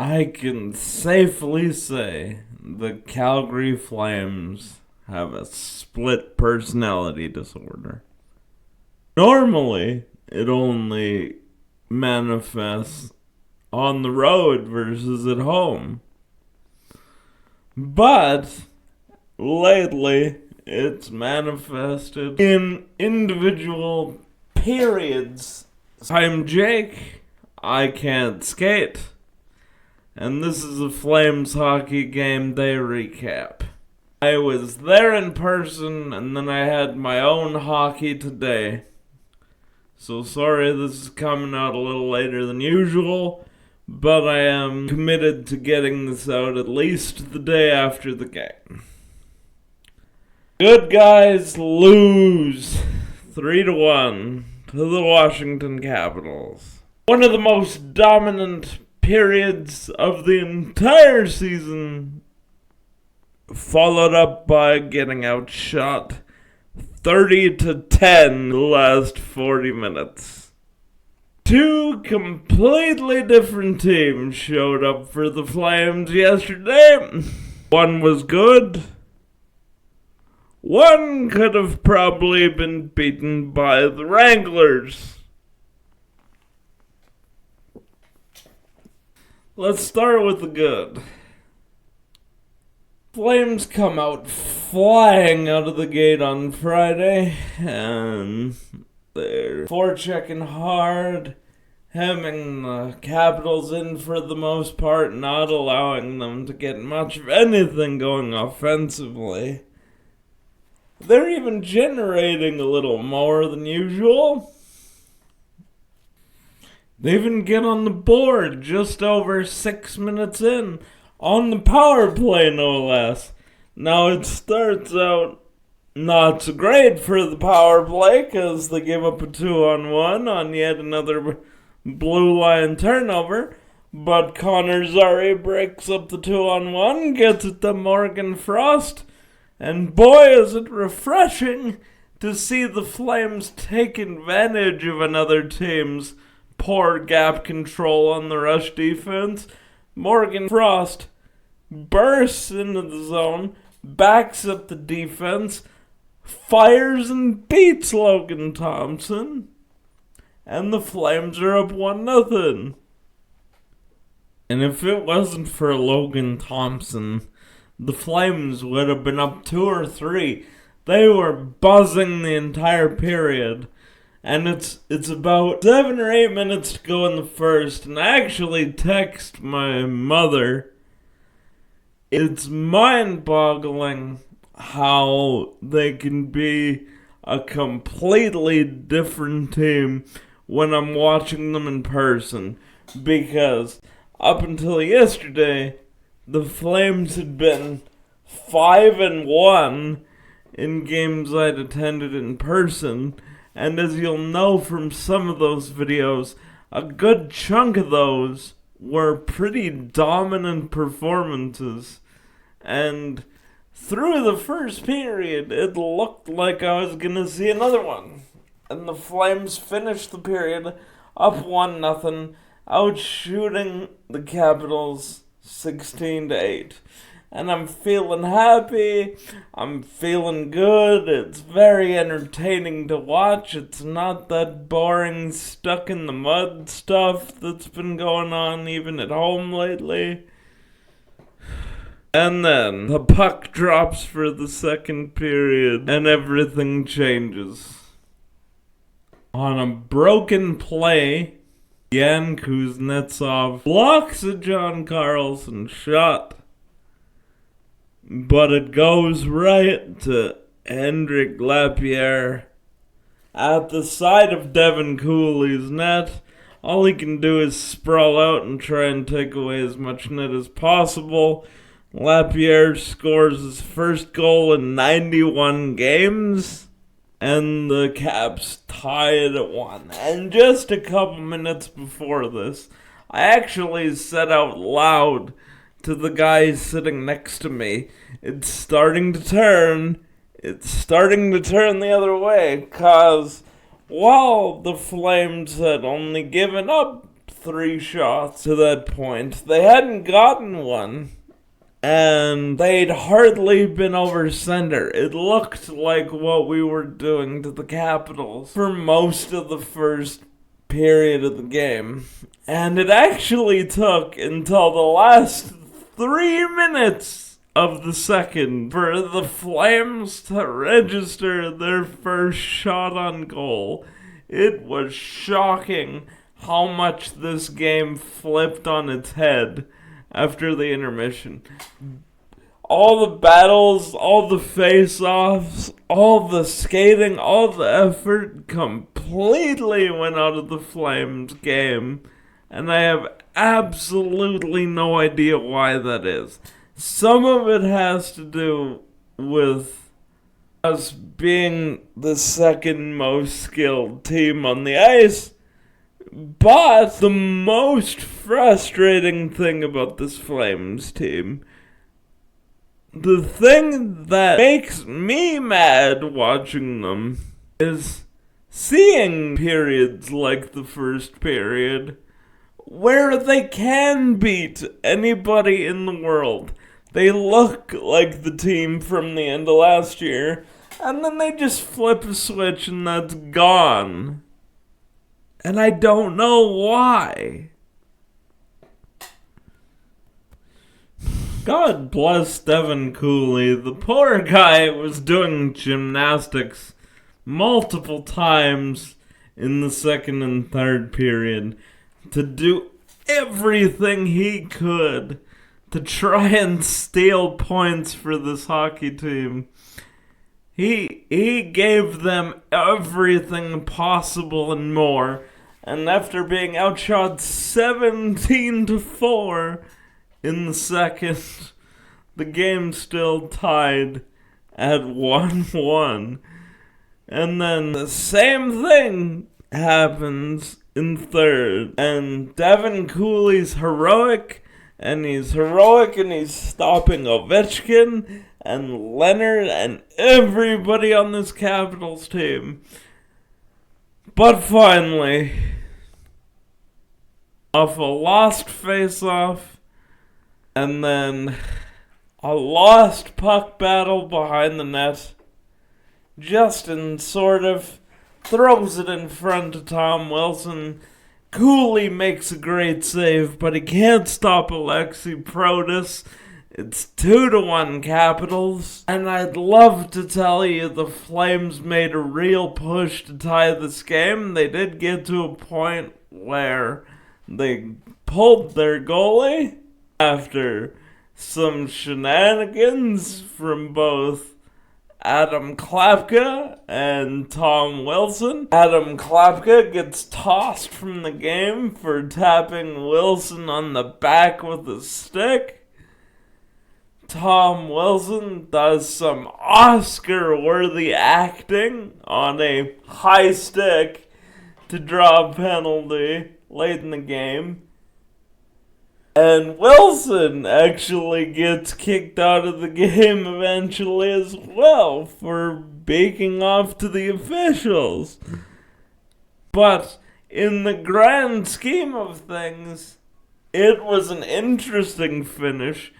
I can safely say the Calgary Flames have a split personality disorder. Normally, it only manifests on the road versus at home. But lately, it's manifested in individual periods. I'm Jake. I can't skate. And this is a Flames hockey game day recap. I was there in person, and then I had my own hockey today. So sorry this is coming out a little later than usual, but I am committed to getting this out at least the day after the game. Good guys lose 3-1 to the Washington Capitals. One of the most dominant periods of the entire season, followed up by getting outshot 30-10 the last 40 minutes. Two completely different teams showed up for the Flames yesterday. One was good. One could have probably been beaten by the Wranglers. Let's start with the good. Flames come out flying out of the gate on Friday, and they're forechecking hard, hemming the Capitals in for the most part, not allowing them to get much of anything going offensively. They're even generating a little more than usual. They even get on the board just over 6 minutes in. On the power play, no less. Now, it starts out not so great for the power play because they give up a 2-on-1 on yet another blue line turnover. But Connor Zary breaks up the 2-on-1, gets it to Morgan Frost. And boy, is it refreshing to see the Flames take advantage of another team's poor gap control on the rush defense. Morgan Frost bursts into the zone, backs up the defense, fires and beats Logan Thompson, and the Flames are up 1-0. And if it wasn't for Logan Thompson, the Flames would have been up 2 or 3. They were buzzing the entire period. And it's about 7 or 8 minutes to go in the first, and I actually text my mother. It's mind-boggling how they can be a completely different team when I'm watching them in person. Because up until yesterday, the Flames had been 5-1 in games I'd attended in person. And as you'll know from some of those videos, a good chunk of those were pretty dominant performances. And through the first period, it looked like I was going to see another one. And the Flames finished the period up 1-0, outshooting the Capitals 16-8. And I'm feeling happy, I'm feeling good, it's very entertaining to watch. It's not that boring, stuck in the mud stuff that's been going on even at home lately. And then the puck drops for the second period, and everything changes. On a broken play, Jan Kuznetsov blocks a John Carlson shot. But it goes right to Hendrik Lapierre at the side of Devin Cooley's net. All he can do is sprawl out and try and take away as much net as possible. Lapierre scores his first goal in 91 games, and the Caps tie it at 1. And just a couple minutes before this, I actually said out loud to the guy sitting next to me, it's starting to turn the other way, cause while the Flames had only given up 3 shots to that point. They hadn't gotten one, and they'd hardly been over center. It looked like what we were doing to the Capitals for most of the first period of the game. And it actually took until the last 3 minutes of the second for the Flames to register their first shot on goal. It was shocking how much this game flipped on its head after the intermission. All the battles, all the face-offs, all the skating, all the effort completely went out of the Flames game. And I have absolutely no idea why that is. Some of it has to do with us being the second most skilled team on the ice. But the most frustrating thing about this Flames team, the thing that makes me mad watching them, is seeing periods like the first period where they can beat anybody in the world. They look like the team from the end of last year, and then they just flip a switch and that's gone. And I don't know why. God bless Devin Cooley. The poor guy was doing gymnastics multiple times in the second and third period to do everything he could to try and steal points for this hockey team. He gave them everything possible and more. And after being outshot 17-4 in the second, the game still tied at 1-1. And then the same thing happens in third. And Devin Cooley's heroic, and he's stopping Ovechkin and Leonard and everybody on this Capitals team. But finally, off a lost face-off, and then a lost puck battle behind the net, Justin sort of throws it in front of Tom Wilson. Cooley makes a great save, but he can't stop Alexei Protas. It's 2-1 Capitals. And I'd love to tell you the Flames made a real push to tie this game. They did get to a point where they pulled their goalie after some shenanigans from both Adam Klapka and Tom Wilson. Adam Klapka gets tossed from the game for tapping Wilson on the back with a stick. Tom Wilson does some Oscar-worthy acting on a high stick to draw a penalty late in the game. And Wilson actually gets kicked out of the game eventually as well for baking off to the officials. But in the grand scheme of things, it was an interesting finish.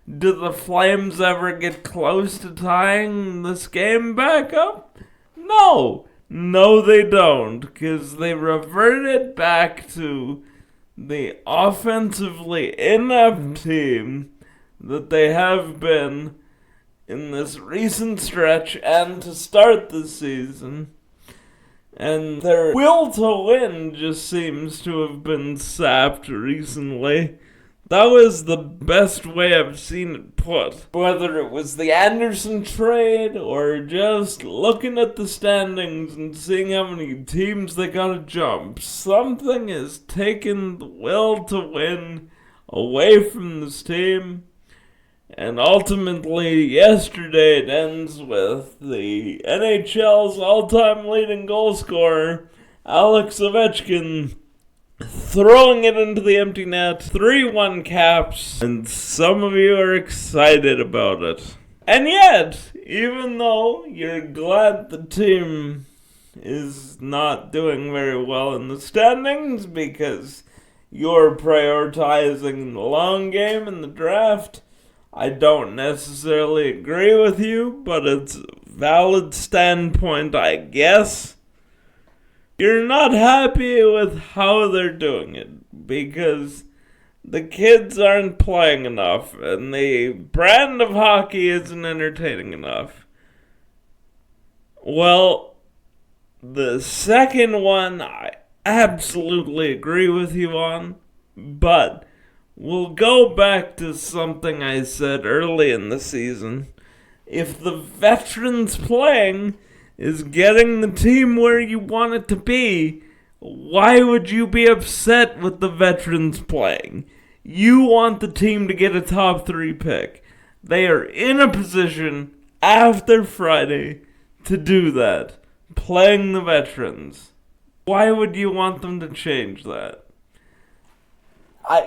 Did the Flames ever get close to tying this game back up? No, they don't, because they reverted back to the offensively inept team that they have been in this recent stretch and to start the season. And their will to win just seems to have been sapped recently. That was the best way I've seen it put. Whether it was the Anderson trade or just looking at the standings and seeing how many teams they gotta jump, something is taking the will to win away from this team. And ultimately, yesterday it ends with the NHL's all-time leading goal scorer, Alex Ovechkin, throwing it into the empty net, 3-1 Caps, and some of you are excited about it. And yet, even though you're glad the team is not doing very well in the standings because you're prioritizing the long game in the draft. I don't necessarily agree with you, but it's a valid standpoint, I guess. You're not happy with how they're doing it because the kids aren't playing enough and the brand of hockey isn't entertaining enough. Well, the second one I absolutely agree with you on, but we'll go back to something I said early in the season. If the veterans playing is getting the team where you want it to be, why would you be upset with the veterans playing? You want the team to get a top 3 pick. They are in a position after Friday to do that, playing the veterans. Why would you want them to change that?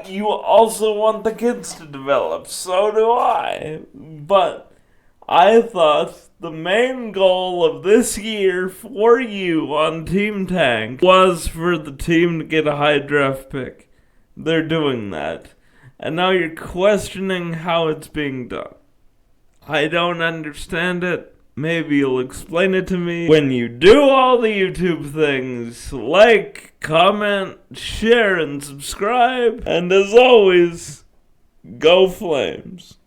You also want the kids to develop, so do I. But I thought the main goal of this year for you on Team Tank was for the team to get a high draft pick. They're doing that. And now you're questioning how it's being done. I don't understand it. Maybe you'll explain it to me when you do all the YouTube things. Like, comment, share, and subscribe. And as always, go Flames.